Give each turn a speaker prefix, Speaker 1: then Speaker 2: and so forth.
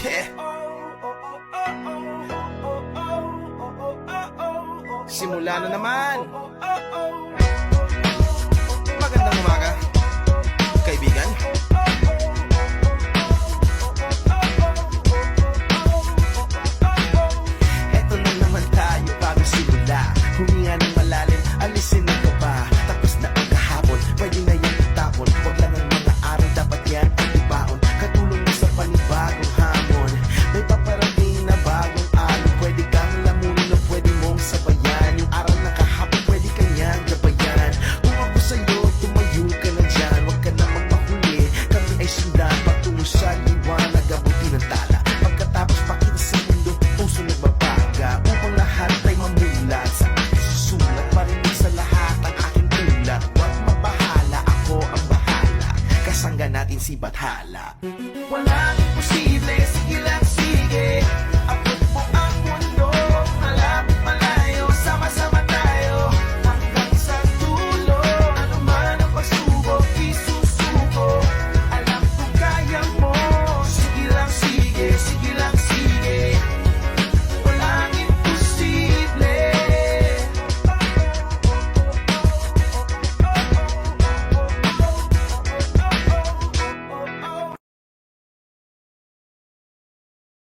Speaker 1: Yeah. Simula na naman. Magandang umaga, kaibigan. Eto na naman tayo bago simula. Huminga ng malalim, alisin ang kaba. Tapos na ang kahapon, pwede na yung itapon. Huwag lang ang mga araw, dapat yan ang ibaon. Katulong mo sa panibagong hamon. May paparating na bagong araw. Pwede kang lamunin o pwede mong sabayan. Yung araw na kahapon, pwede kang yan gabayan. Kung ako sa'yo, tumayo ka na dyan. Huwag ka na magpahuli, kami ay sundan. Patungo sa liwanag, abuti ng tala. Pagkatapos pakita sa mundo, puso nagbabaga. Upang lahat ay mamulat sa aking susulat. Marinig sa lahat ang aking ulat. Huwag mabahala, ako ang bahala. Kasangga natin si Bathala. Walang imposible, sige lang sige.